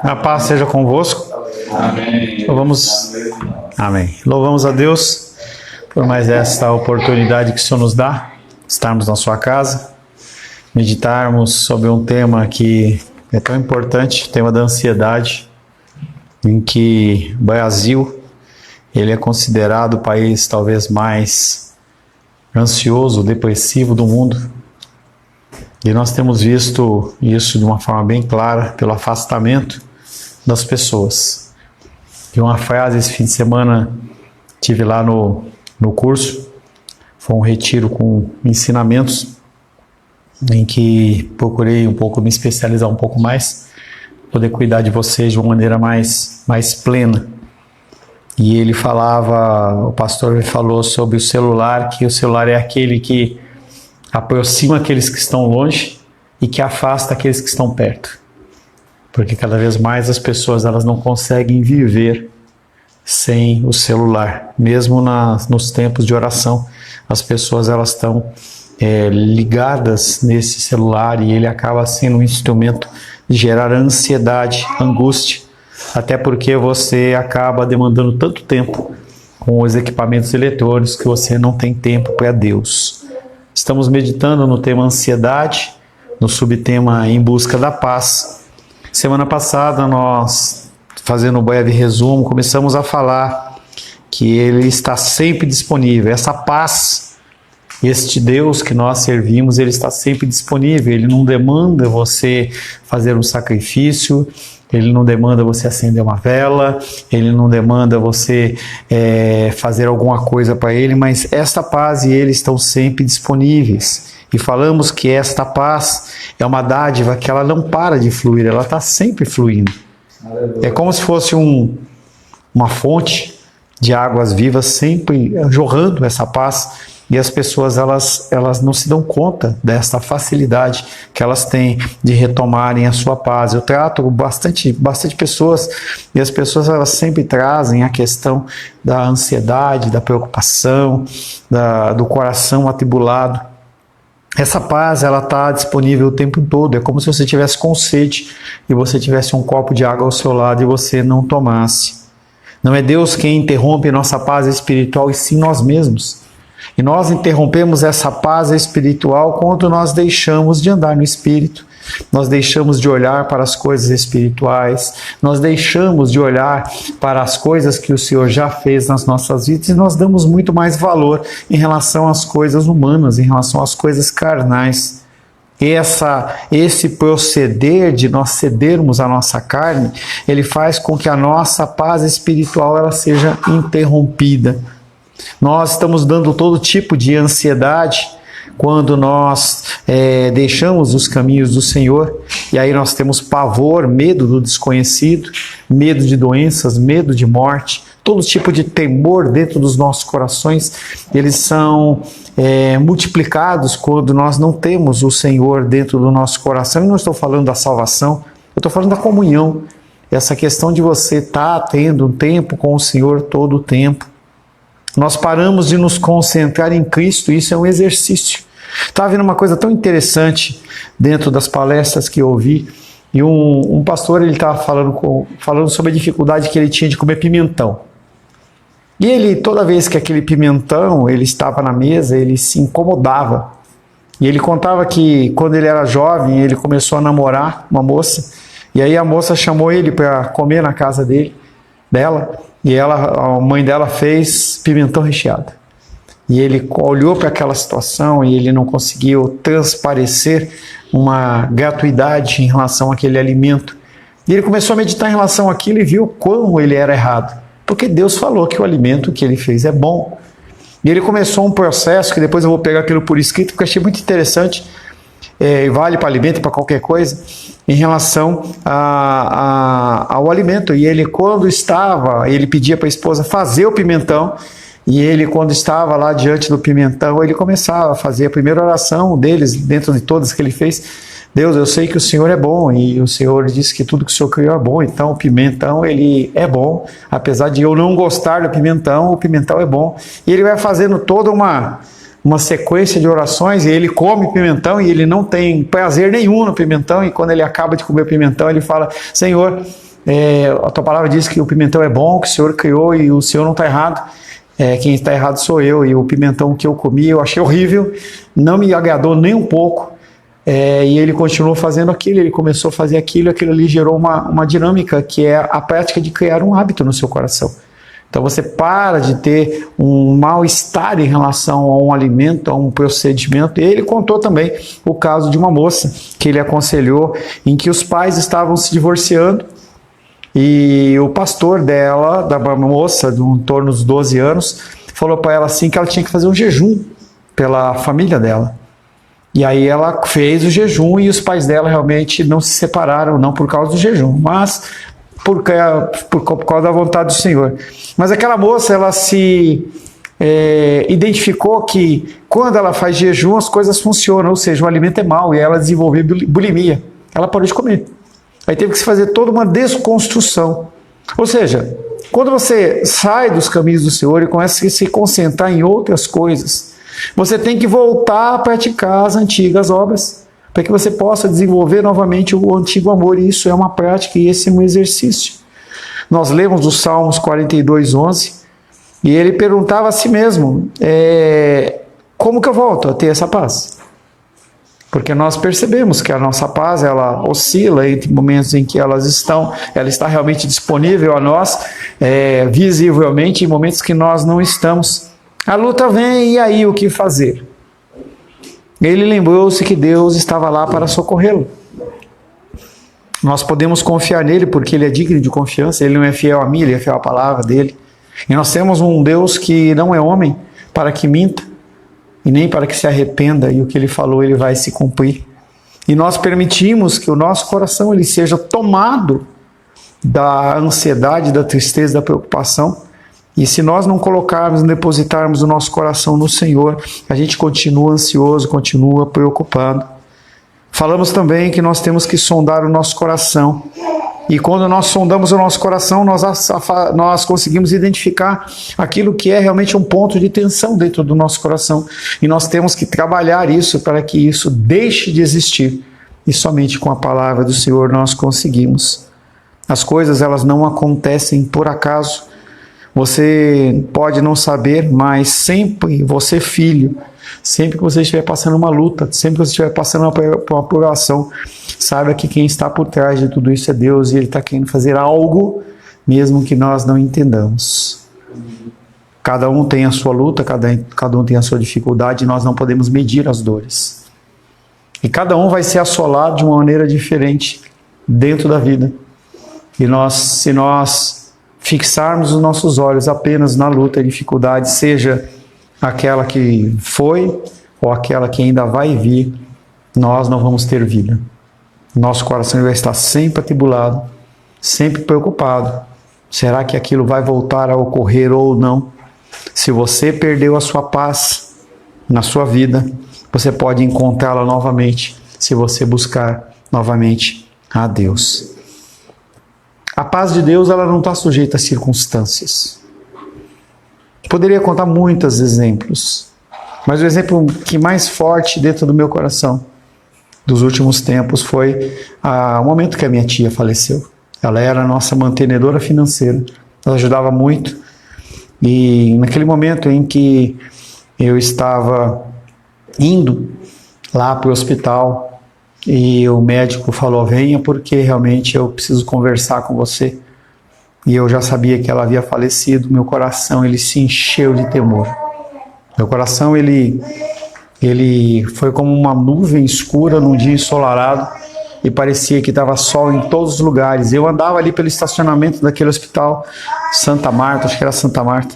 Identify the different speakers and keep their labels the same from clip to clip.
Speaker 1: A paz seja convosco.
Speaker 2: Amém.
Speaker 1: Amém. Louvamos a Deus por mais esta oportunidade que o Senhor nos dá, estarmos na sua casa, meditarmos sobre um tema que é tão importante, o tema da ansiedade, em que o Brasil, ele é considerado o país talvez mais ansioso, depressivo do mundo. E nós temos visto isso de uma forma bem clara pelo afastamento das pessoas. E uma frase, esse fim de semana, tive lá no curso, foi um retiro com ensinamentos, em que procurei um pouco me especializar um pouco mais, poder cuidar de vocês de uma maneira mais plena. E ele falava, o pastor falou sobre o celular, que o celular é aquele que aproxima aqueles que estão longe e que afasta aqueles que estão perto. Porque cada vez mais as pessoas elas não conseguem viver sem o celular. Mesmo nos tempos de oração, as pessoas elas estão ligadas nesse celular e ele acaba sendo um instrumento de gerar ansiedade, angústia, até porque você acaba demandando tanto tempo com os equipamentos eletrônicos que você não tem tempo para Deus. Estamos meditando no tema ansiedade, no subtema em busca da paz. Semana passada nós, fazendo um breve resumo, começamos a falar que ele está sempre disponível. Essa paz, este Deus que nós servimos, ele está sempre disponível. Ele não demanda você fazer um sacrifício, ele não demanda você acender uma vela, ele não demanda você fazer alguma coisa para ele, mas esta paz e ele estão sempre disponíveis. E falamos que esta paz é uma dádiva que ela não para de fluir, ela está sempre fluindo. É como se fosse uma fonte de águas vivas sempre jorrando essa paz. E as pessoas elas não se dão conta desta facilidade que elas têm de retomarem a sua paz. Eu trato bastante pessoas e as pessoas elas sempre trazem a questão da ansiedade, da preocupação, do coração atribulado. Essa paz ela está disponível o tempo todo. É como se você tivesse com sede e você tivesse um copo de água ao seu lado e você não tomasse. Não é Deus quem interrompe nossa paz espiritual e sim nós mesmos. E nós interrompemos essa paz espiritual quando nós deixamos de andar no Espírito, nós deixamos de olhar para as coisas espirituais, nós deixamos de olhar para as coisas que o Senhor já fez nas nossas vidas e nós damos muito mais valor em relação às coisas humanas, em relação às coisas carnais. Esse proceder de nós cedermos a nossa carne, ele faz com que a nossa paz espiritual ela seja interrompida. Nós estamos dando todo tipo de ansiedade quando nós deixamos os caminhos do Senhor, e aí nós temos pavor, medo do desconhecido, medo de doenças, medo de morte, todo tipo de temor dentro dos nossos corações, eles são multiplicados quando nós não temos o Senhor dentro do nosso coração. E não estou falando da salvação, eu estou falando da comunhão, essa questão de você estar tendo um tempo com o Senhor todo o tempo. Nós paramos de nos concentrar em Cristo, isso é um exercício. Estava vendo uma coisa tão interessante dentro das palestras que eu ouvi, e um pastor ele estava falando sobre a dificuldade que ele tinha de comer pimentão. E ele, toda vez que aquele pimentão ele estava na mesa, ele se incomodava. E ele contava que quando ele era jovem, ele começou a namorar uma moça, e aí a moça chamou ele para comer na casa dela, e a mãe dela fez pimentão recheado. E ele olhou para aquela situação e ele não conseguiu transparecer uma gratuidade em relação àquele alimento. E ele começou a meditar em relação àquilo e viu como ele era errado. Porque Deus falou que o alimento que ele fez é bom. E ele começou um processo, que depois eu vou pegar aquilo por escrito, porque eu achei muito interessante, vale para alimento, para qualquer coisa, em relação ao alimento. E ele, ele pedia para a esposa fazer o pimentão, e ele, quando estava lá diante do pimentão, ele começava a fazer a primeira oração deles, dentro de todas que ele fez: Deus, eu sei que o Senhor é bom, e o Senhor disse que tudo que o Senhor criou é bom, então o pimentão ele é bom, apesar de eu não gostar do pimentão, o pimentão é bom. E ele vai fazendo toda uma sequência de orações, e ele come pimentão e ele não tem prazer nenhum no pimentão, e quando ele acaba de comer pimentão ele fala: Senhor, a tua palavra diz que o pimentão é bom, que o Senhor criou e o Senhor não está errado. Quem está errado sou eu, e o pimentão que eu comi eu achei horrível, não me agradou nem um pouco. E ele continuou fazendo aquilo, ele começou a fazer aquilo, aquilo ali gerou uma dinâmica, que é a prática de criar um hábito no seu coração. Então você para de ter um mal-estar em relação a um alimento, a um procedimento. E ele contou também o caso de uma moça que ele aconselhou, em que os pais estavam se divorciando, e o pastor dela, da moça, de em torno dos 12 anos, falou para ela assim que ela tinha que fazer um jejum pela família dela. E aí ela fez o jejum, e os pais dela realmente não se separaram, não por causa do jejum, mas por causa da vontade do Senhor. Mas aquela moça, ela se identificou que quando ela faz jejum, as coisas funcionam, ou seja, o alimento é mau, e ela desenvolveu bulimia. Ela parou de comer. Aí teve que se fazer toda uma desconstrução. Ou seja, quando você sai dos caminhos do Senhor e começa a se concentrar em outras coisas, você tem que voltar a praticar as antigas obras, para que você possa desenvolver novamente o antigo amor. E isso é uma prática, e esse é um exercício. Nós lemos os Salmos 42:11, e ele perguntava a si mesmo, como que eu volto a ter essa paz? Porque nós percebemos que a nossa paz, ela oscila entre momentos em que ela está realmente disponível a nós, visivelmente, em momentos que nós não estamos. A luta vem, e aí o que fazer? Ele lembrou-se que Deus estava lá para socorrê-lo. Nós podemos confiar nele porque ele é digno de confiança, ele não é fiel a mim, ele é fiel à palavra dele. E nós temos um Deus que não é homem para que minta, e nem para que se arrependa, e o que ele falou ele vai se cumprir. E nós permitimos que o nosso coração ele seja tomado da ansiedade, da tristeza, da preocupação. E se nós não colocarmos, depositarmos o nosso coração no Senhor, a gente continua ansioso, continua preocupado. Falamos também que nós temos que sondar o nosso coração. E quando nós sondamos o nosso coração, nós conseguimos identificar aquilo que é realmente um ponto de tensão dentro do nosso coração. E nós temos que trabalhar isso para que isso deixe de existir. E somente com a palavra do Senhor nós conseguimos. As coisas, elas não acontecem por acaso. Você pode não saber, mas sempre você, filho, sempre que você estiver passando uma luta, sempre que você estiver passando por uma provação, saiba que quem está por trás de tudo isso é Deus, e Ele está querendo fazer algo, mesmo que nós não entendamos. Cada um tem a sua luta, cada um tem a sua dificuldade, e nós não podemos medir as dores. E cada um vai ser assolado de uma maneira diferente dentro da vida. E se nós fixarmos os nossos olhos apenas na luta e dificuldade, seja aquela que foi ou aquela que ainda vai vir, nós não vamos ter vida. Nosso coração vai estar sempre atribulado, sempre preocupado. Será que aquilo vai voltar a ocorrer ou não? Se você perdeu a sua paz na sua vida, você pode encontrá-la novamente se você buscar novamente a Deus. A paz de Deus, ela não está sujeita a circunstâncias. Poderia contar muitos exemplos, mas o exemplo que mais forte dentro do meu coração dos últimos tempos foi o momento que a minha tia faleceu. Ela era a nossa mantenedora financeira, ela ajudava muito, e naquele momento em que eu estava indo lá para o hospital, e o médico falou, venha porque realmente eu preciso conversar com você. E eu já sabia que ela havia falecido, meu coração ele se encheu de temor. Meu coração ele foi como uma nuvem escura num dia ensolarado, e parecia que estava sol em todos os lugares. Eu andava ali pelo estacionamento daquele hospital, Santa Marta, acho que era Santa Marta,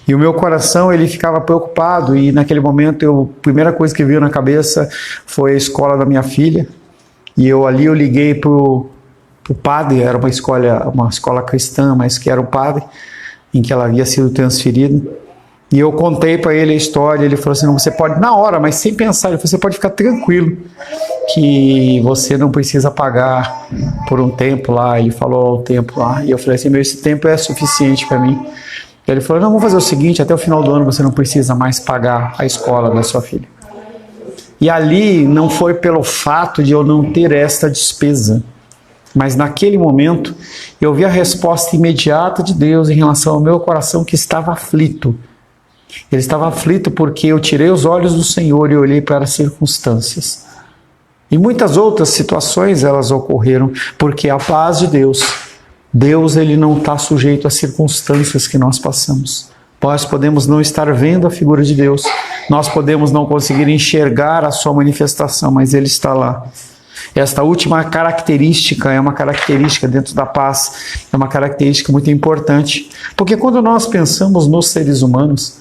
Speaker 1: e o meu coração ele ficava preocupado, e naquele momento a primeira coisa que veio na cabeça foi a escola da minha filha, e eu liguei pro padre, era uma escola cristã, mas que era o padre, em que ela havia sido transferida, e eu contei para ele a história. Ele falou assim, não, você pode, na hora, mas sem pensar, ele falou, você pode ficar tranquilo, que você não precisa pagar por um tempo lá. Ele falou o tempo lá, e eu falei assim, esse tempo é suficiente para mim. Ele falou, não, vamos fazer o seguinte, até o final do ano você não precisa mais pagar a escola da sua filha. E ali não foi pelo fato de eu não ter esta despesa, Mas naquele momento, eu vi a resposta imediata de Deus em relação ao meu coração que estava aflito. Ele estava aflito porque eu tirei os olhos do Senhor e olhei para as circunstâncias. E muitas outras situações elas ocorreram porque a paz de Deus ele não está sujeito às circunstâncias que nós passamos. Nós podemos não estar vendo a figura de Deus, nós podemos não conseguir enxergar a sua manifestação, mas Ele está lá. Esta última característica é uma característica dentro da paz, é uma característica muito importante, porque quando nós pensamos nos seres humanos,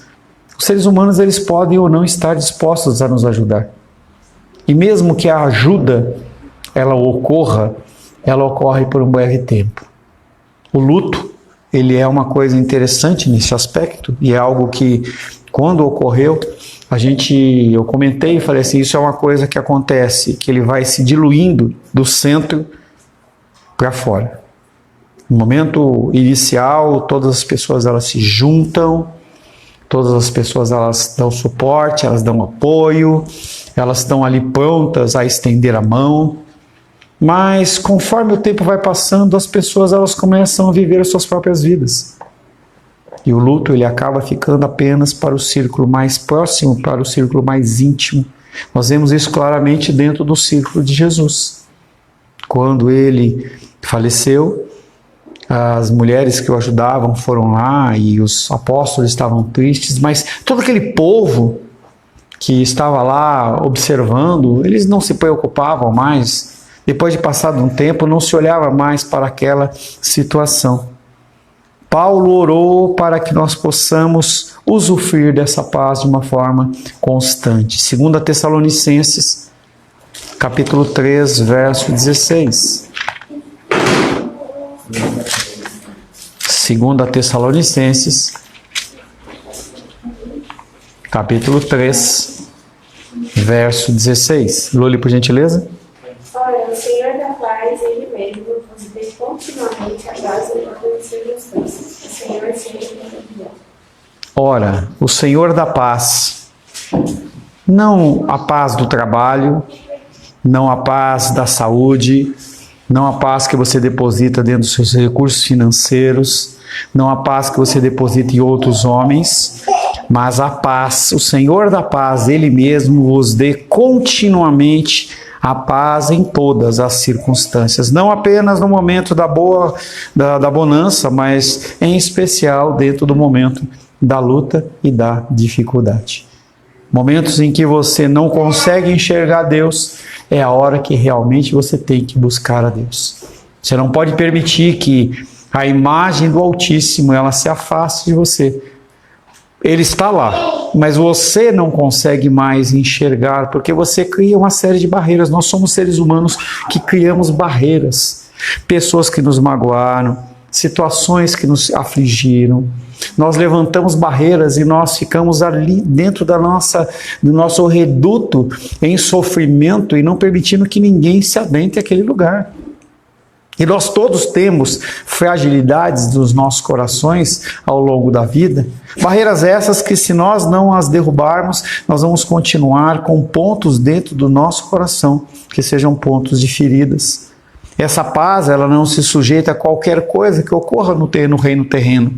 Speaker 1: os seres humanos eles podem ou não estar dispostos a nos ajudar. E mesmo que a ajuda ela ocorre por um breve tempo. O luto, ele é uma coisa interessante nesse aspecto, e é algo que, quando ocorreu, eu comentei e falei assim, isso é uma coisa que acontece, que ele vai se diluindo do centro para fora. No momento inicial, todas as pessoas elas se juntam, todas as pessoas elas dão suporte, elas dão apoio, elas estão ali prontas a estender a mão, mas conforme o tempo vai passando, as pessoas elas começam a viver as suas próprias vidas. E o luto ele acaba ficando apenas para o círculo mais próximo, para o círculo mais íntimo. Nós vemos isso claramente dentro do círculo de Jesus. Quando ele faleceu, as mulheres que o ajudavam foram lá e os apóstolos estavam tristes, mas todo aquele povo que estava lá observando, eles não se preocupavam mais. Depois de passado um tempo, não se olhava mais para aquela situação. Paulo orou para que nós possamos usufruir dessa paz de uma forma constante. 2 Tessalonicenses, capítulo 3, verso 16. 2 Tessalonicenses, capítulo 3, verso 16. Lule, por gentileza.
Speaker 2: Ora, o Senhor da paz, Ele mesmo, vos dê continuamente a paz em todas as circunstâncias. O Senhor seja convosco.
Speaker 1: Ora, o Senhor da paz, não a paz do trabalho, não a paz da saúde, não a paz que você deposita dentro dos seus recursos financeiros, não a paz que você deposita em outros homens, mas a paz, o Senhor da paz, Ele mesmo vos dê continuamente a paz em todas as circunstâncias, não apenas no momento da bonança, mas em especial dentro do momento da luta e da dificuldade. Momentos em que você não consegue enxergar Deus, é a hora que realmente você tem que buscar a Deus. Você não pode permitir que a imagem do Altíssimo ela se afaste de você. Ele está lá, mas você não consegue mais enxergar, porque você cria uma série de barreiras. Nós somos seres humanos que criamos barreiras. Pessoas que nos magoaram, situações que nos afligiram. Nós levantamos barreiras e nós ficamos ali dentro do nosso reduto em sofrimento e não permitindo que ninguém se adentre àquele lugar. E nós todos temos fragilidades dos nossos corações ao longo da vida. Barreiras essas que, se nós não as derrubarmos, nós vamos continuar com pontos dentro do nosso coração, que sejam pontos de feridas. Essa paz, ela não se sujeita a qualquer coisa que ocorra no reino terreno.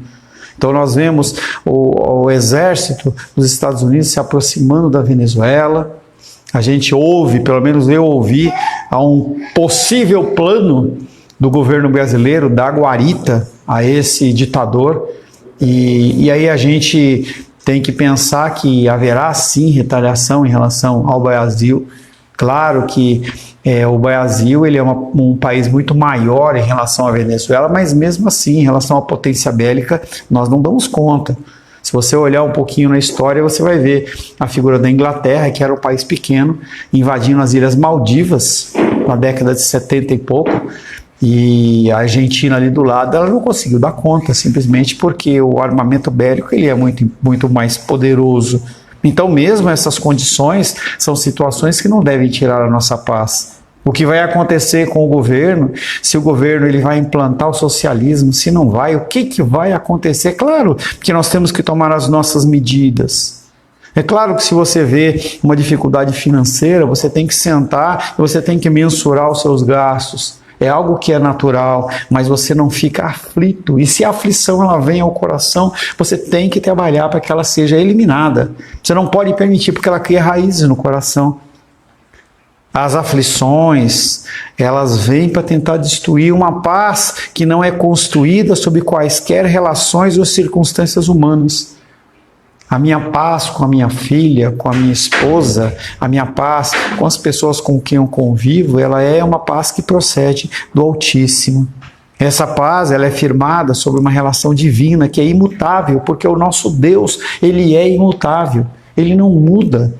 Speaker 1: Então nós vemos o exército dos Estados Unidos se aproximando da Venezuela. A gente ouve, pelo menos eu ouvi, a um possível plano do governo brasileiro dar guarita a esse ditador, e aí a gente tem que pensar que haverá sim retaliação em relação ao Brasil. Claro que o Brasil ele é um país muito maior em relação à Venezuela, mas mesmo assim, em relação à potência bélica, nós não damos conta. Se você olhar um pouquinho na história, você vai ver a figura da Inglaterra, que era um país pequeno, invadindo as Ilhas Maldivas na década de 70 e pouco, e a Argentina ali do lado, ela não conseguiu dar conta, simplesmente porque o armamento bélico ele é muito mais poderoso. Então mesmo essas condições são situações que não devem tirar a nossa paz. O que vai acontecer com o governo, se o governo ele vai implantar o socialismo, se não vai, o que vai acontecer? Claro que nós temos que tomar as nossas medidas. É claro que se você vê uma dificuldade financeira, você tem que sentar e você tem que mensurar os seus gastos. é algo que é natural, mas você não fica aflito. E se a aflição ela vem ao coração, você tem que trabalhar para que ela seja eliminada. Você não pode permitir, porque ela cria raízes no coração. As aflições, elas vêm para tentar destruir uma paz que não é construída sob quaisquer relações ou circunstâncias humanas. A minha paz com a minha filha, com a minha esposa, a minha paz com as pessoas com quem eu convivo, ela é uma paz que procede do Altíssimo. Essa paz, ela é firmada sobre uma relação divina que é imutável, porque o nosso Deus, ele é imutável, ele não muda.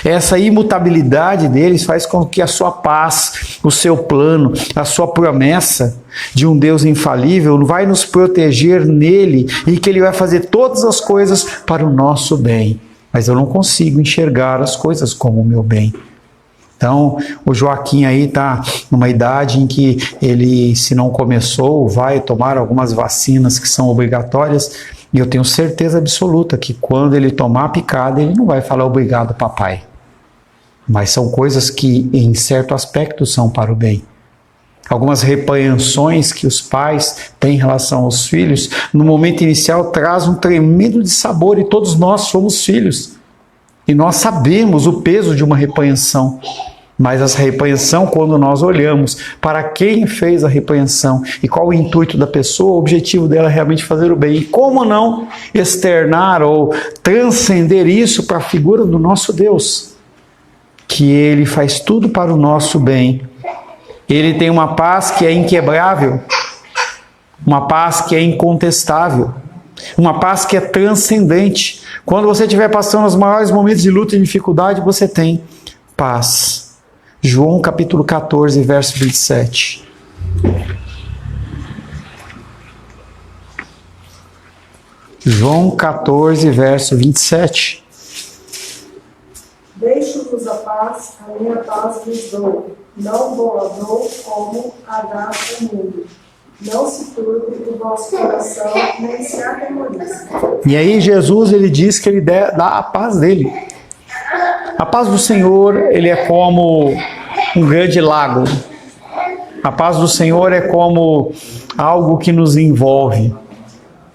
Speaker 1: Essa imutabilidade deles faz com que a sua paz, o seu plano, a sua promessa de um Deus infalível vai nos proteger nele e que ele vai fazer todas as coisas para o nosso bem. Mas eu não consigo enxergar as coisas como o meu bem. Então, o Joaquim aí está numa idade em que ele, se não começou, vai tomar algumas vacinas que são obrigatórias. E eu tenho certeza absoluta que quando ele tomar a picada, ele não vai falar obrigado, papai. Mas são coisas que, em certo aspecto, são para o bem. Algumas repreensões que os pais têm em relação aos filhos, no momento inicial, traz um tremendo dissabor, e todos nós somos filhos. E nós sabemos o peso de uma repreensão. Mas essa repreensão, quando nós olhamos para quem fez a repreensão e qual o intuito da pessoa, o objetivo dela é realmente fazer o bem. E como não externar ou transcender isso para a figura do nosso Deus, que Ele faz tudo para o nosso bem. Ele tem uma paz que é inquebrável, uma paz que é incontestável, uma paz que é transcendente. Quando você estiver passando os maiores momentos de luta e dificuldade, você tem paz. João capítulo 14, verso 27. João 14, verso 27.
Speaker 3: Deixo-vos a paz, a minha paz vos dou. Não vou a dou como a dá o mundo. Não se turbe o vosso coração, nem se atemorize.
Speaker 1: E aí Jesus, ele diz que ele dá a paz dele. A paz do Senhor, ele é como um grande lago. A paz do Senhor é como algo que nos envolve.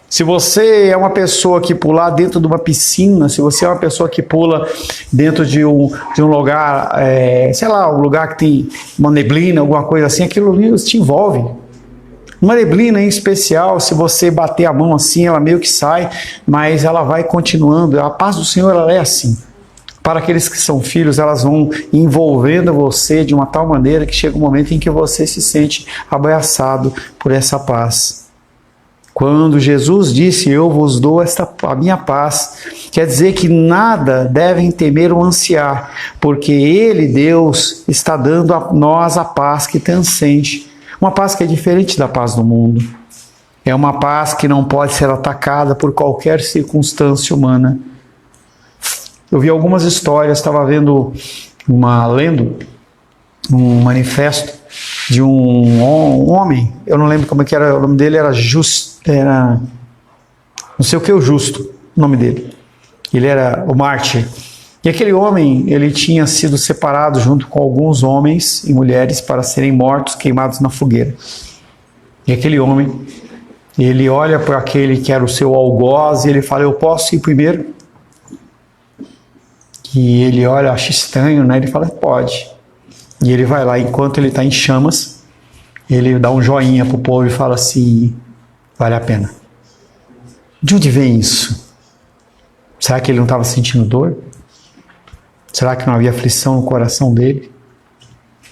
Speaker 1: Se você é uma pessoa que pular dentro de uma piscina, se você é uma pessoa que pula dentro de um lugar, sei lá, um lugar que tem uma neblina, alguma coisa assim, aquilo ali te envolve. Uma neblina em especial, se você bater a mão assim, ela meio que sai, mas ela vai continuando. A paz do Senhor, ela é assim. Para aqueles que são filhos, elas vão envolvendo você de uma tal maneira que chega um momento em que você se sente abraçado por essa paz. Quando Jesus disse, eu vos dou a minha paz, quer dizer que nada devem temer ou ansiar, porque Ele, Deus, está dando a nós a paz que transcende. Uma paz que é diferente da paz do mundo. É uma paz que não pode ser atacada por qualquer circunstância humana. Eu vi algumas histórias, estava lendo um manifesto de um homem, eu não lembro como é que era, o nome dele era não sei o que, o Justo, o nome dele. Ele era o mártir. E aquele homem, ele tinha sido separado junto com alguns homens e mulheres para serem mortos, queimados na fogueira. E aquele homem, ele olha para aquele que era o seu algoz e ele fala, eu posso ir primeiro? E ele olha, acha estranho, né? Ele fala, pode. E ele vai lá, enquanto ele está em chamas, ele dá um joinha para o povo e fala assim, vale a pena. De onde vem isso? Será que ele não estava sentindo dor? Será que não havia aflição no coração dele?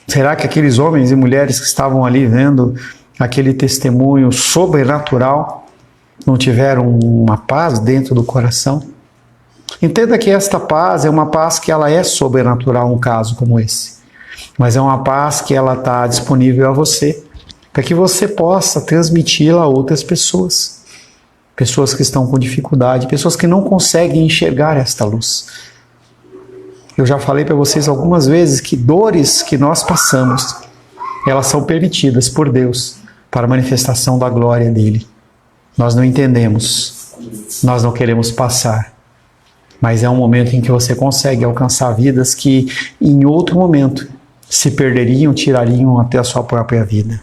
Speaker 1: Será que aqueles homens e mulheres que estavam ali vendo aquele testemunho sobrenatural não tiveram uma paz dentro do coração? Entenda que esta paz é uma paz que ela é sobrenatural, um caso como esse. Mas é uma paz que ela está disponível a você, para que você possa transmiti-la a outras pessoas. Pessoas que estão com dificuldade, pessoas que não conseguem enxergar esta luz. Eu já falei para vocês algumas vezes que dores que nós passamos, elas são permitidas por Deus para a manifestação da glória dele. Nós não entendemos, nós não queremos passar. Mas é um momento em que você consegue alcançar vidas que, em outro momento, se perderiam, tirariam até a sua própria vida.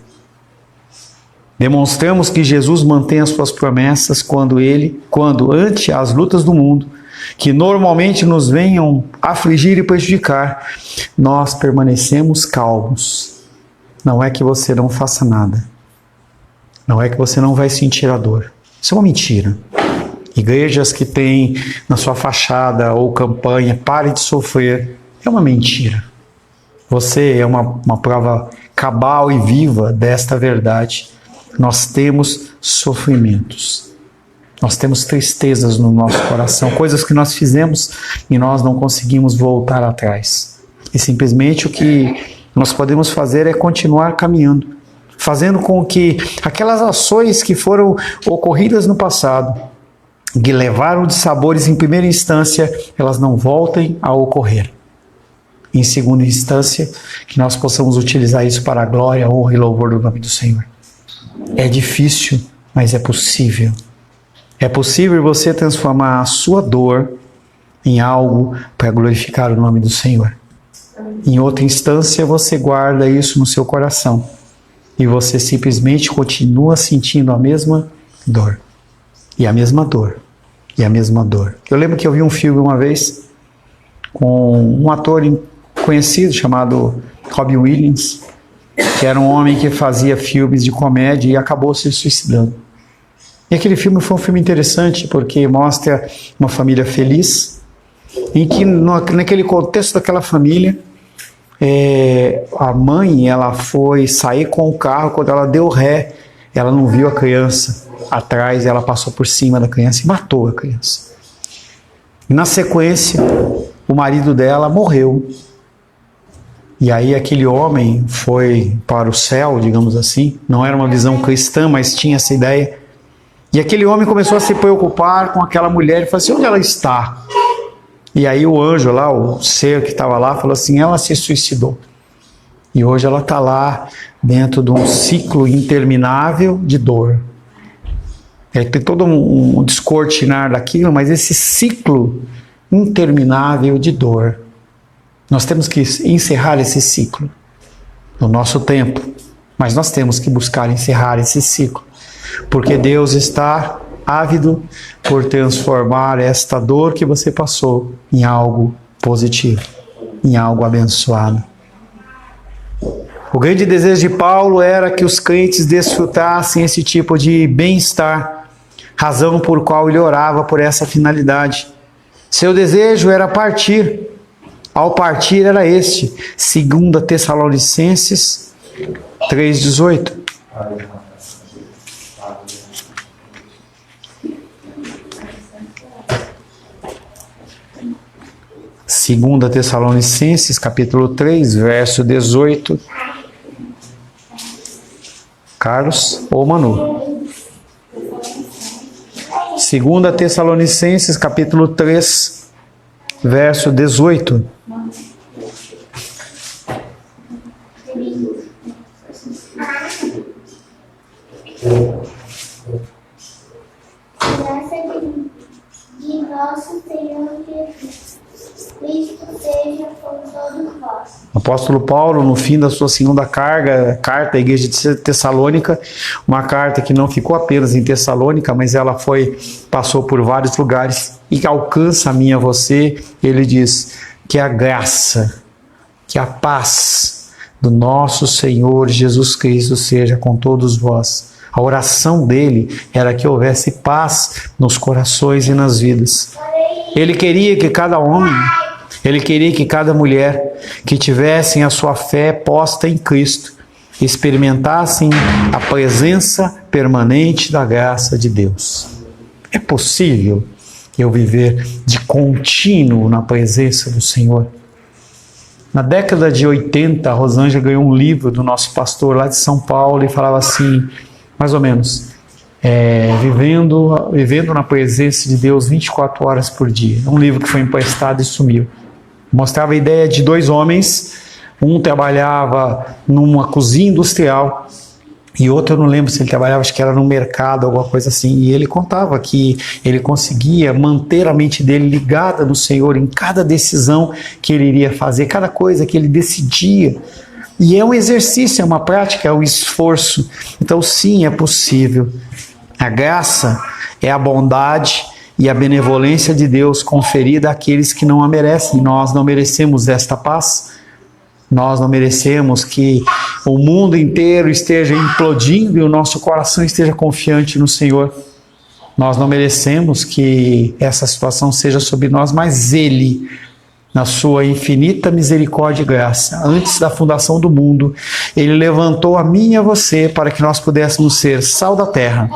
Speaker 1: Demonstramos que Jesus mantém as suas promessas quando ante as lutas do mundo, que normalmente nos venham afligir e prejudicar, nós permanecemos calmos. Não é que você não faça nada. Não é que você não vai sentir a dor. Isso é uma mentira. Igrejas que têm na sua fachada ou campanha, pare de sofrer, é uma mentira. Você é uma prova cabal e viva desta verdade. Nós temos sofrimentos. Nós temos tristezas no nosso coração, coisas que nós fizemos e nós não conseguimos voltar atrás. E simplesmente o que nós podemos fazer é continuar caminhando, fazendo com que aquelas ações que foram ocorridas no passado, que levaram de sabores em primeira instância, elas não voltem a ocorrer. Em segunda instância, que nós possamos utilizar isso para a glória, honra e louvor do nome do Senhor. É difícil, mas é possível. É possível você transformar a sua dor em algo para glorificar o nome do Senhor. Em outra instância, você guarda isso no seu coração e você simplesmente continua sentindo a mesma dor. E a mesma dor. E a mesma dor. Eu lembro que eu vi um filme uma vez com um ator conhecido chamado Robin Williams, que era um homem que fazia filmes de comédia e acabou se suicidando. E aquele filme foi um filme interessante porque mostra uma família feliz, em que naquele contexto daquela família, a mãe ela foi sair com o carro, quando ela deu ré, ela não viu a criança atrás, ela passou por cima da criança e matou a criança. E na sequência, o marido dela morreu. E aí aquele homem foi para o céu, digamos assim, não era uma visão cristã, mas tinha essa ideia. E aquele homem começou a se preocupar com aquela mulher e falou assim, onde ela está? E aí o anjo lá, o ser que estava lá, falou assim, ela se suicidou. E hoje ela está lá dentro de um ciclo interminável de dor. Tem todo um descortinar daquilo, mas esse ciclo interminável de dor, nós temos que encerrar esse ciclo no nosso tempo, mas nós temos que buscar encerrar esse ciclo, porque Deus está ávido por transformar esta dor que você passou em algo positivo, em algo abençoado. O grande desejo de Paulo era que os crentes desfrutassem esse tipo de bem-estar, razão por qual ele orava por essa finalidade. Seu desejo era partir. Ao partir era este, 2 Tessalonicenses 3,18. 2 Tessalonicenses, capítulo 3, verso 18. Carlos ou Manu? 2 Tessalonicenses, capítulo 3, verso 18.
Speaker 4: De nosso Senhor Jesus Cristo seja com todos vós.
Speaker 1: O apóstolo Paulo, no fim da sua segunda carta à igreja de Tessalônica, uma carta que não ficou apenas em Tessalônica, mas ela passou por vários lugares e alcança a mim e a você. Ele diz que a graça, que a paz do nosso Senhor Jesus Cristo seja com todos vós. A oração dele era que houvesse paz nos corações e nas vidas. Ele queria que cada homem, ele queria que cada mulher que tivessem a sua fé posta em Cristo experimentassem a presença permanente da graça de Deus. É possível eu viver de contínuo na presença do Senhor? Na década de 80, a Rosângela ganhou um livro do nosso pastor lá de São Paulo e falava assim, mais ou menos, vivendo na presença de Deus 24 horas por dia. Um livro que foi emprestado e sumiu. Mostrava a ideia de dois homens, um trabalhava numa cozinha industrial e outro, eu não lembro se ele trabalhava, acho que era no mercado, alguma coisa assim, e ele contava que ele conseguia manter a mente dele ligada no Senhor em cada decisão que ele iria fazer, cada coisa que ele decidia. E é um exercício, é uma prática, é um esforço. Então, sim, é possível. A graça é a bondade e a benevolência de Deus conferida àqueles que não a merecem. Nós não merecemos esta paz. Nós não merecemos que o mundo inteiro esteja implodindo e o nosso coração esteja confiante no Senhor. Nós não merecemos que essa situação seja sobre nós, mas Ele, na sua infinita misericórdia e graça, antes da fundação do mundo, Ele levantou a mim e a você para que nós pudéssemos ser sal da terra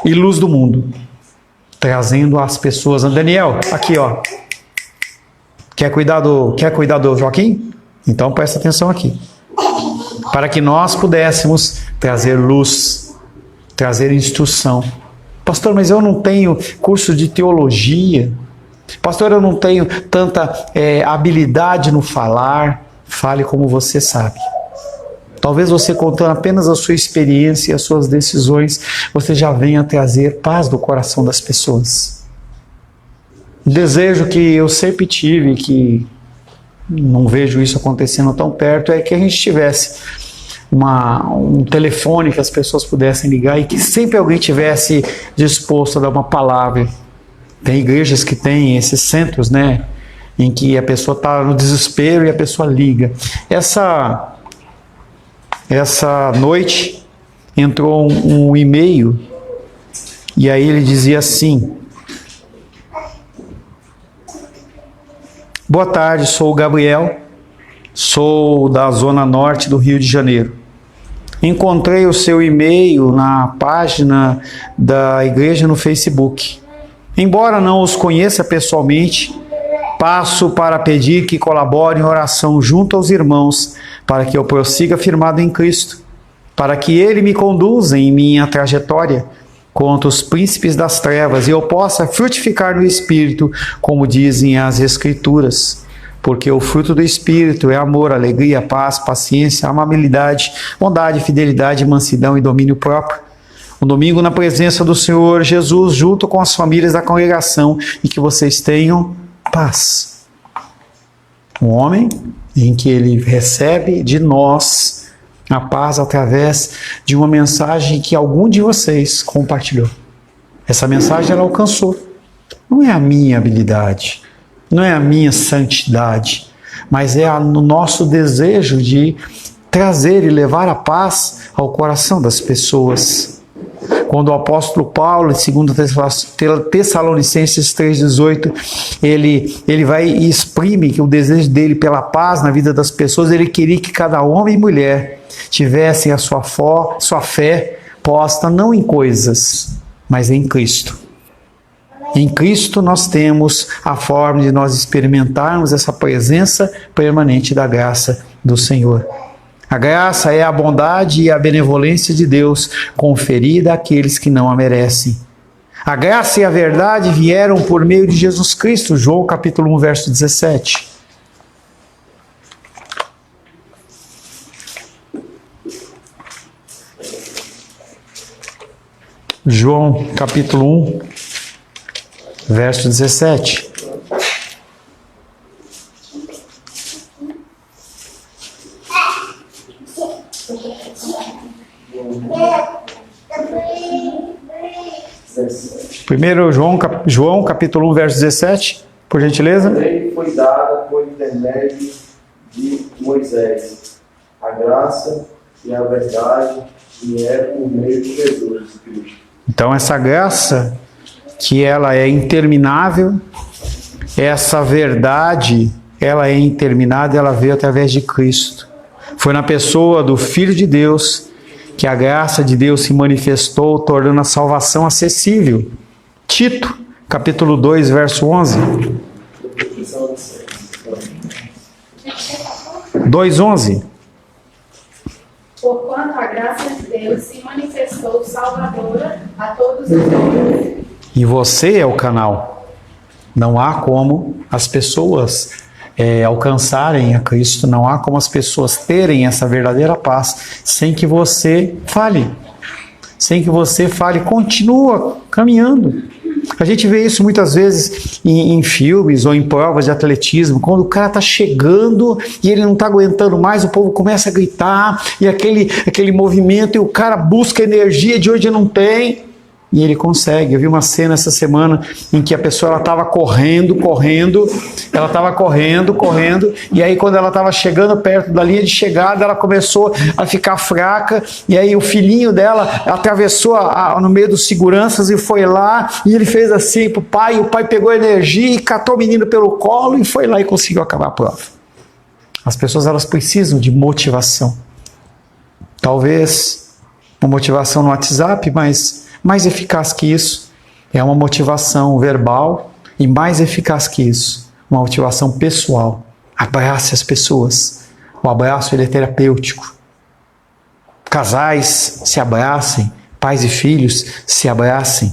Speaker 1: e luz do mundo, trazendo as pessoas. Daniel, aqui ó, quer cuidar do Joaquim? Então presta atenção aqui. Para que nós pudéssemos trazer luz, trazer instrução. Pastor, mas eu não tenho curso de teologia. Pastor, eu não tenho tanta habilidade no falar. Fale como você sabe. Talvez você, contando apenas a sua experiência e as suas decisões, você já venha trazer paz do coração das pessoas. Um desejo que eu sempre tive, que não vejo isso acontecendo tão perto, é que a gente tivesse um telefone que as pessoas pudessem ligar e que sempre alguém tivesse disposto a dar uma palavra. Tem igrejas que têm esses centros, né, em que a pessoa está no desespero e a pessoa liga. Essa noite entrou um e-mail e aí ele dizia assim: boa tarde, sou o Gabriel, sou da zona norte do Rio de Janeiro. Encontrei o seu e-mail na página da igreja no Facebook. Embora não os conheça pessoalmente, passo para pedir que colaborem em oração junto aos irmãos para que eu prossiga firmado em Cristo, para que Ele me conduza em minha trajetória contra os príncipes das trevas e eu possa frutificar no Espírito, como dizem as Escrituras. Porque o fruto do Espírito é amor, alegria, paz, paciência, amabilidade, bondade, fidelidade, mansidão e domínio próprio. Um domingo na presença do Senhor Jesus, junto com as famílias da congregação, e que vocês tenham paz. Um homem em que ele recebe de nós a paz através de uma mensagem que algum de vocês compartilhou. Essa mensagem ela alcançou. Não é a minha habilidade, não é a minha santidade, mas é no nosso desejo de trazer e levar a paz ao coração das pessoas. Quando o apóstolo Paulo, em 2 Tessalonicenses 3,18, ele vai e exprime que o desejo dele pela paz na vida das pessoas, ele queria que cada homem e mulher tivessem a sua fé posta não em coisas, mas em Cristo. Em Cristo nós temos a forma de nós experimentarmos essa presença permanente da graça do Senhor. A graça é a bondade e a benevolência de Deus conferida àqueles que não a merecem. A graça e a verdade vieram por meio de Jesus Cristo, João capítulo 1, verso 17. João capítulo 1, verso 17. Primeiro João capítulo 1, verso 17, por gentileza.
Speaker 5: A lei foi dada por intermédio de Moisés. A graça e a verdade vieram por meio de Jesus Cristo.
Speaker 1: Então essa graça, que ela é interminável, essa verdade, ela é interminável, ela veio através de Cristo. Foi na pessoa do Filho de Deus que a graça de Deus se manifestou, tornando a salvação acessível. Tito, capítulo 2, verso 11. 2:11.
Speaker 2: Porquanto a graça de Deus se manifestou salvadora a todos os homens.
Speaker 1: E você é o canal. Não há como as pessoas alcançarem a Cristo, não há como as pessoas terem essa verdadeira paz sem que você fale. Sem que você fale, continua caminhando. A gente vê isso muitas vezes em filmes ou em provas de atletismo, quando o cara está chegando e ele não está aguentando mais, o povo começa a gritar, e aquele movimento, e o cara busca energia de onde não tem, e ele consegue. Eu vi uma cena essa semana em que a pessoa estava correndo, e aí quando ela estava chegando perto da linha de chegada, ela começou a ficar fraca, e aí o filhinho dela atravessou no meio dos seguranças e foi lá, e ele fez assim pro pai, e o pai pegou energia e catou o menino pelo colo e foi lá e conseguiu acabar a prova. As pessoas, elas precisam de motivação. Talvez uma motivação no WhatsApp, mas mais eficaz que isso é uma motivação verbal, e mais eficaz que isso, uma motivação pessoal. Abrace as pessoas. O abraço, ele é terapêutico. Casais se abracem, pais e filhos se abracem.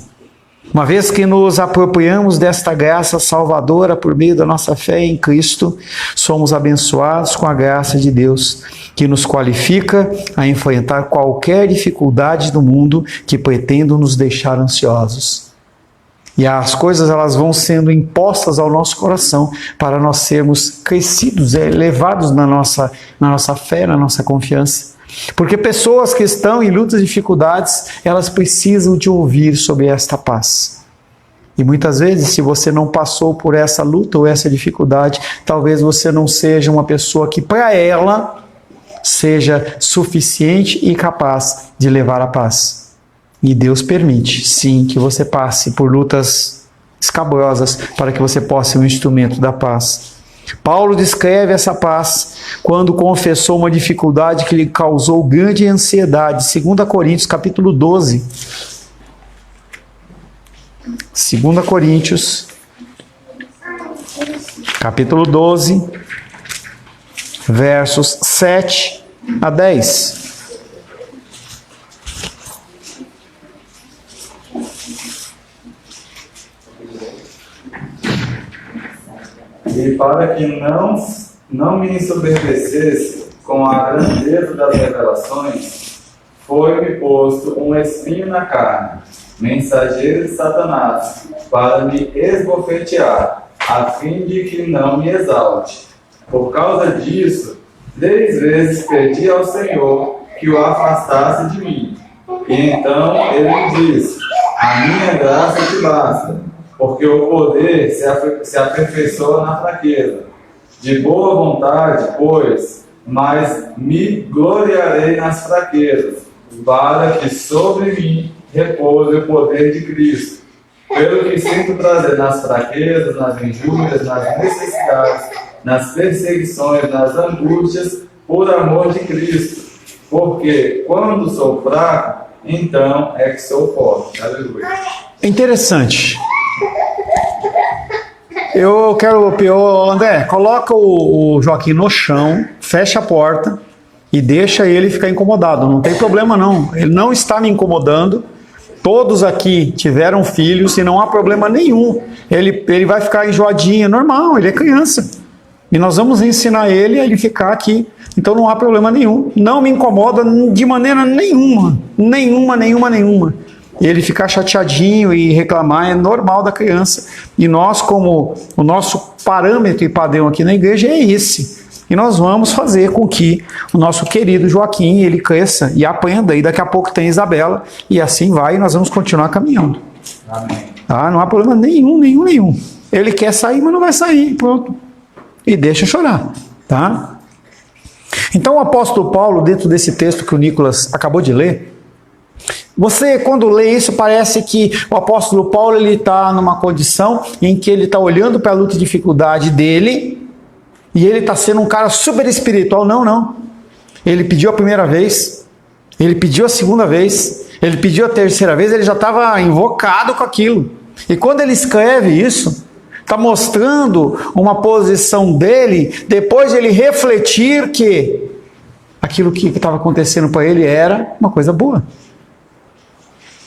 Speaker 1: Uma vez que nos apropriamos desta graça salvadora por meio da nossa fé em Cristo, somos abençoados com a graça de Deus, que nos qualifica a enfrentar qualquer dificuldade do mundo que pretenda nos deixar ansiosos. E as coisas, elas vão sendo impostas ao nosso coração para nós sermos crescidos, elevados na nossa fé, na nossa confiança. Porque pessoas que estão em lutas e dificuldades, elas precisam de ouvir sobre esta paz. E muitas vezes, se você não passou por essa luta ou essa dificuldade, talvez você não seja uma pessoa que para ela seja suficiente e capaz de levar a paz. E Deus permite, sim, que você passe por lutas escabrosas para que você possa ser um instrumento da paz. Paulo descreve essa paz quando confessou uma dificuldade que lhe causou grande ansiedade. 2 Coríntios, capítulo 12. 2 Coríntios, capítulo 12, versos 7 a 10.
Speaker 6: E para que não me ensoberbecesse com a grandeza das revelações, foi-me posto um espinho na carne, mensageiro de Satanás, para me esbofetear, a fim de que não me exalte. Por causa disso, 3 vezes pedi ao Senhor que o afastasse de mim. E então ele me disse: a minha graça te basta, porque o poder se aperfeiçoa na fraqueza. De boa vontade, pois, mas me gloriarei nas fraquezas, para que sobre mim repouse o poder de Cristo. Pelo que sinto prazer nas fraquezas, nas injúrias, nas necessidades, nas perseguições, nas angústias, por amor de Cristo. Porque quando sou fraco, então é que sou forte. Aleluia.
Speaker 1: É interessante. Eu quero, André, coloca o Joaquim no chão, fecha a porta e deixa ele ficar incomodado. Não tem problema não, ele não está me incomodando. Todos aqui tiveram filhos e não há problema nenhum. Ele vai ficar enjoadinho, é normal, ele é criança. E nós vamos ensinar ele a ele ficar aqui. Então não há problema nenhum. Não me incomoda de maneira nenhuma. Nenhuma. E ele ficar chateadinho e reclamar é normal da criança. E nós, como o nosso parâmetro e padrão aqui na igreja é esse. E nós vamos fazer com que o nosso querido Joaquim, ele cresça e aprenda. E daqui a pouco tem Isabela. E assim vai, e nós vamos continuar caminhando.
Speaker 6: Amém.
Speaker 1: Ah, não há problema nenhum. Ele quer sair, mas não vai sair. Pronto. E deixa chorar. Tá? Então o apóstolo Paulo, dentro desse texto que o Nicolas acabou de ler, você, quando lê isso, parece que o apóstolo Paulo está numa condição em que ele está olhando para a luta e dificuldade dele e ele está sendo um cara super espiritual. Não. Ele pediu a primeira vez, ele pediu a segunda vez, ele pediu a terceira vez, ele já estava invocado com aquilo. E quando ele escreve isso, está mostrando uma posição dele, depois de ele refletir que aquilo que estava acontecendo para ele era uma coisa boa.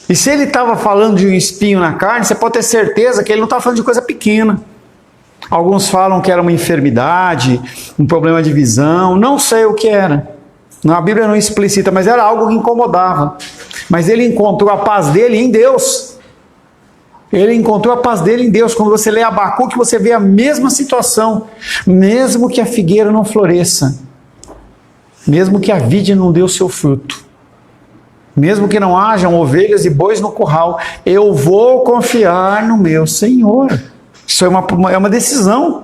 Speaker 1: E se ele estava falando de um espinho na carne, você pode ter certeza que ele não estava falando de coisa pequena. Alguns falam que era uma enfermidade, um problema de visão, não sei o que era. A Bíblia não explicita, mas era algo que incomodava. Mas ele encontrou a paz dele em Deus. Ele encontrou a paz dele em Deus. Quando você lê Abacuque, você vê a mesma situação. Mesmo que a figueira não floresça, mesmo que a vide não dê o seu fruto, mesmo que não hajam ovelhas e bois no curral, eu vou confiar no meu Senhor. Isso é uma decisão.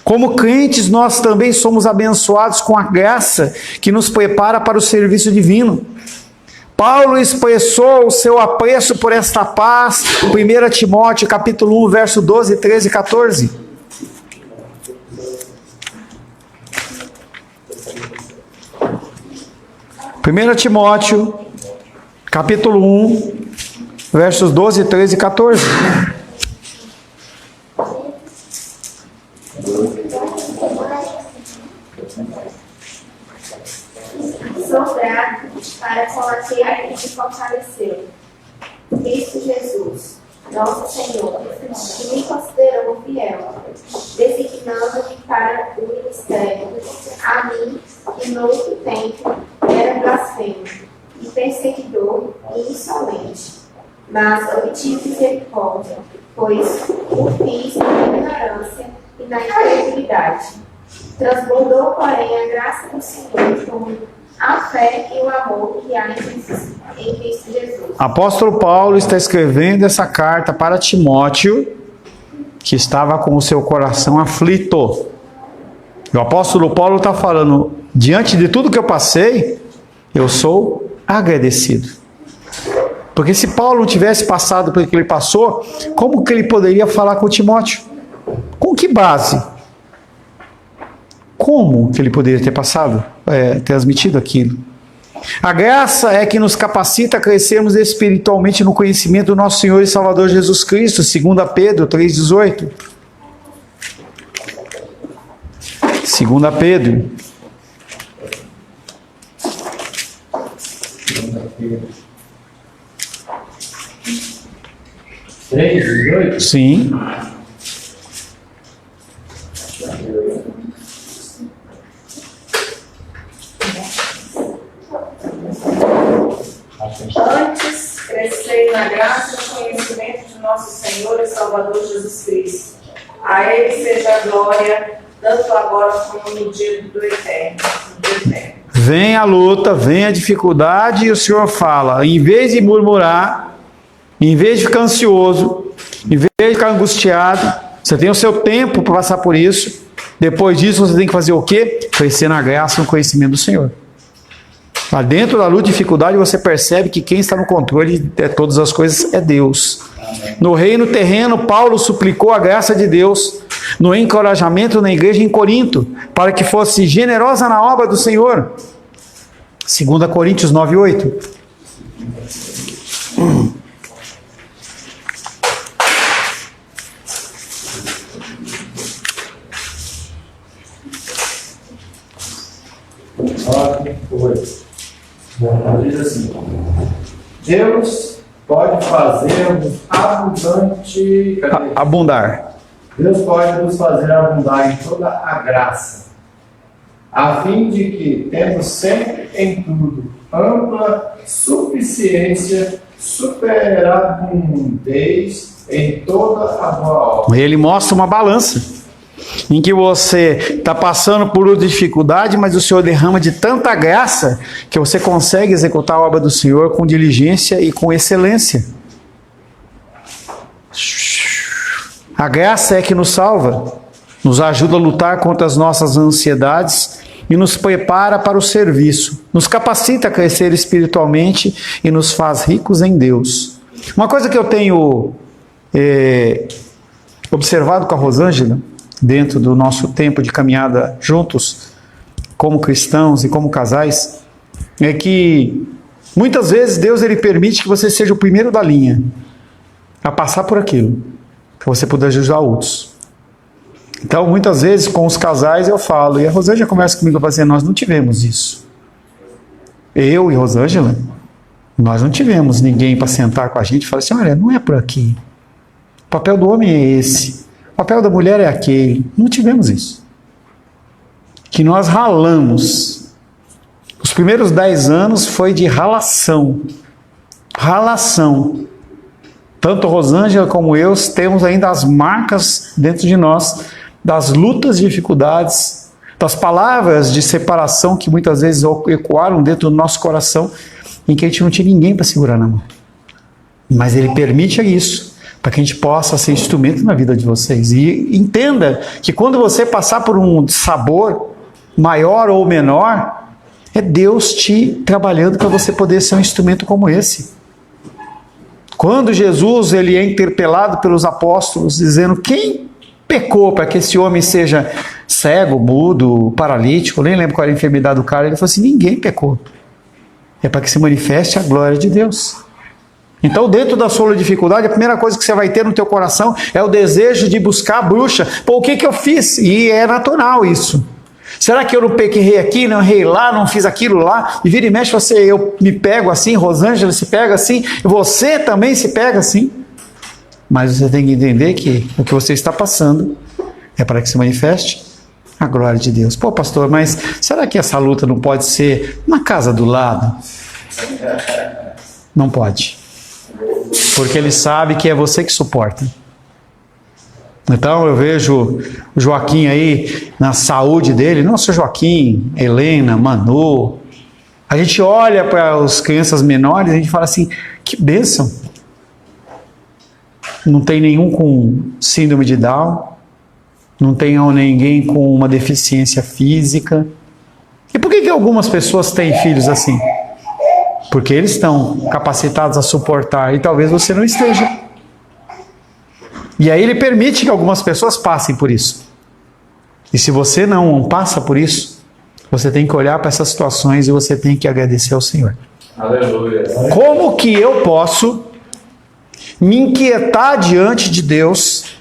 Speaker 1: Como crentes, nós também somos abençoados com a graça que nos prepara para o serviço divino. Paulo expressou o seu apreço por esta paz, 1 Timóteo capítulo 1, verso 12, 13 e 14. 1 Timóteo capítulo 1, versos 12, 13 e 14.
Speaker 2: Sou grato para com aquele que te fortaleceu, Cristo Jesus, nosso Senhor, que me considerou fiel, designando-me para o ministério, a mim, que no outro tempo era blasfemo, e perseguidor e insolente, mas obtive misericórdia, pois o fiz na ignorância e na incredulidade. Transbordou, porém, a graça do Senhor com a fé e o amor que há em Cristo Jesus.
Speaker 1: Apóstolo Paulo está escrevendo essa carta para Timóteo, que estava com o seu coração aflito. O apóstolo Paulo está falando, diante de tudo que eu passei, eu sou agradecido. Porque se Paulo não tivesse passado pelo que ele passou, como que ele poderia falar com Timóteo? Com que base? Como que ele poderia ter passado, transmitido aquilo? A graça é que nos capacita a crescermos espiritualmente no conhecimento do nosso Senhor e Salvador Jesus Cristo, 2 Pedro 3,18. 2 Pedro. Sim.
Speaker 3: Antes, crescei na graça e no conhecimento de nosso Senhor e Salvador Jesus Cristo. A Ele seja a glória, tanto agora como no dia do eterno.
Speaker 1: Vem a luta, vem a dificuldade e o Senhor fala, em vez de murmurar, em vez de ficar ansioso, em vez de ficar angustiado, você tem o seu tempo para passar por isso. Depois disso você tem que fazer o quê? Crescer na graça e no conhecimento do Senhor. Lá dentro da luta e dificuldade você percebe que quem está no controle de todas as coisas é Deus. No reino terreno, Paulo suplicou a graça de Deus no encorajamento na igreja em Corinto, para que fosse generosa na obra do Senhor. 2 Coríntios 9:8.
Speaker 5: Diz assim: Deus pode fazer-nos abundante.
Speaker 1: Abundar.
Speaker 5: Deus pode nos fazer abundar em toda a graça, a fim de que, tendo sempre em tudo ampla suficiência, superabundez em toda a boa obra.
Speaker 1: Ele mostra uma balança em que você está passando por dificuldade, mas o Senhor derrama de tanta graça que você consegue executar a obra do Senhor com diligência e com excelência. A graça é que nos salva, nos ajuda a lutar contra as nossas ansiedades e nos prepara para o serviço, nos capacita a crescer espiritualmente e nos faz ricos em Deus. Uma coisa que eu tenho observado com a Rosângela, dentro do nosso tempo de caminhada juntos, como cristãos e como casais, é que muitas vezes Deus ele permite que você seja o primeiro da linha a passar por aquilo, para você poder ajudar outros. Então, muitas vezes, com os casais eu falo, e a Rosângela conversa comigo, fala assim, nós não tivemos isso. Eu e Rosângela, nós não tivemos ninguém para sentar com a gente e falar assim, olha, não é por aqui. O papel do homem é esse. O papel da mulher é aquele. Não tivemos isso. Que nós ralamos. Os primeiros 10 anos foi de ralação. Ralação. Tanto Rosângela como eu temos ainda as marcas dentro de nós das lutas, dificuldades, das palavras de separação que muitas vezes ecoaram dentro do nosso coração, em que a gente não tinha ninguém para segurar na mão. Mas Ele permite isso, para que a gente possa ser instrumento na vida de vocês. E entenda que quando você passar por um sabor maior ou menor, é Deus te trabalhando para você poder ser um instrumento como esse. Quando Jesus ele é interpelado pelos apóstolos, dizendo quem pecou para que esse homem seja cego, mudo, paralítico, nem lembro qual era a enfermidade do cara, ele falou assim, ninguém pecou. É para que se manifeste a glória de Deus. Então, dentro da sua dificuldade, a primeira coisa que você vai ter no teu coração é o desejo de buscar a bruxa. Pô, o que eu fiz? E é natural isso. Será que eu não pequei aqui, não errei lá, não fiz aquilo lá? E vira e mexe eu me pego assim, Rosângela se pega assim, você também se pega assim. Mas você tem que entender que o que você está passando é para que se manifeste a glória de Deus. Pô, pastor, mas será que essa luta não pode ser na casa do lado? Não pode. Porque Ele sabe que é você que suporta. Então eu vejo o Joaquim aí, na saúde dele, nossa, Joaquim, Helena, Manu, a gente olha para as crianças menores e a gente fala assim, que bênção. Não tem nenhum com síndrome de Down, não tem ninguém com uma deficiência física. E por que algumas pessoas têm filhos assim? Porque eles estão capacitados a suportar e talvez você não esteja. E aí Ele permite que algumas pessoas passem por isso. E se você não passa por isso, você tem que olhar para essas situações e você tem que agradecer ao Senhor.
Speaker 6: Aleluia.
Speaker 1: Como que eu posso me inquietar diante de Deus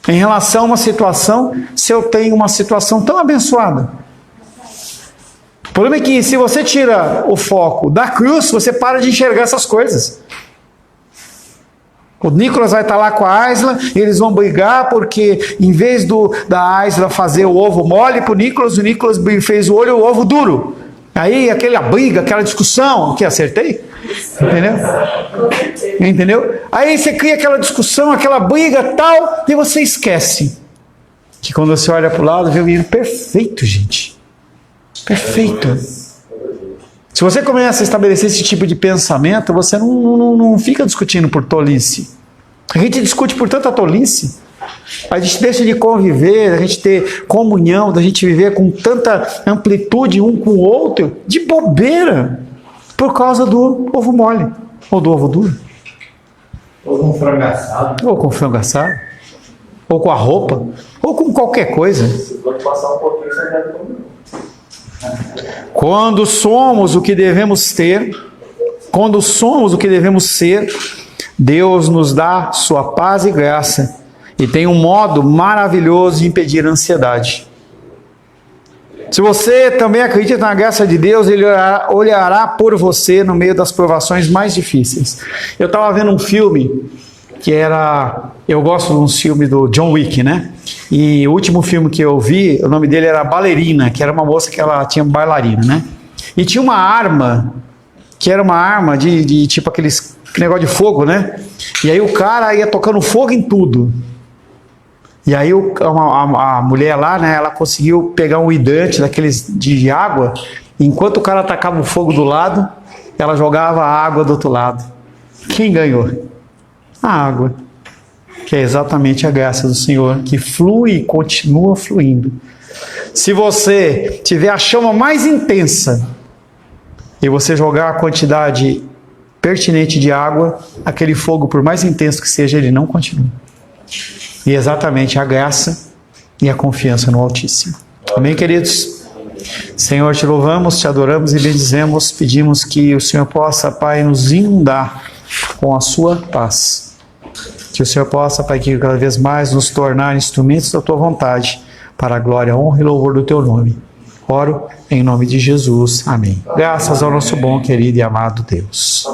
Speaker 1: em relação a uma situação se eu tenho uma situação tão abençoada? O problema é que se você tira o foco da cruz, você para de enxergar essas coisas. O Nicolas vai estar lá com a Aisla, e eles vão brigar porque em vez da Aisla fazer o ovo mole para o Nicolas fez o ovo duro. Aí aquela briga, aquela discussão, que acertei? Entendeu? Aí você cria aquela discussão, aquela briga tal, e você esquece que quando você olha para o lado, vê o menino perfeito, gente. Perfeito. Se você começa a estabelecer esse tipo de pensamento, você não fica discutindo por tolice. A gente discute por tanta tolice. A gente deixa de conviver, a gente ter comunhão, da gente viver com tanta amplitude um com o outro, de bobeira, por causa do ovo mole, ou do ovo duro.
Speaker 5: Ou com frango assado.
Speaker 1: Ou com frango assado, ou com a roupa, ou com qualquer coisa.
Speaker 5: Você pode passar um pouquinho sem nada comigo.
Speaker 1: Quando somos o que devemos ter, quando somos o que devemos ser, Deus nos dá sua paz e graça e tem um modo maravilhoso de impedir a ansiedade. Se você também acredita na graça de Deus, Ele olhará por você no meio das provações mais difíceis. Eu estava vendo um filme que era... Eu gosto de um filme do John Wick, né? E o último filme que eu vi, o nome dele era Ballerina, que era uma moça que ela tinha bailarina, né? E tinha uma arma, que era uma arma de tipo aqueles negócio de fogo, né? E aí o cara ia tocando fogo em tudo. E aí a mulher lá, né? Ela conseguiu pegar um hidrante daqueles de água. E enquanto o cara atacava o fogo do lado, ela jogava a água do outro lado. Quem ganhou? A água, que é exatamente a graça do Senhor, que flui e continua fluindo. Se você tiver a chama mais intensa e você jogar a quantidade pertinente de água, aquele fogo, por mais intenso que seja, ele não continua. E exatamente a graça e a confiança no Altíssimo. Amém, queridos? Senhor, te louvamos, te adoramos e bendizemos, pedimos que o Senhor possa, Pai, nos inundar com a sua paz. Que o Senhor possa, Pai, que cada vez mais nos tornar instrumentos da Tua vontade, para a glória, honra e louvor do Teu nome. Oro em nome de Jesus. Amém. Graças ao nosso bom, querido e amado Deus.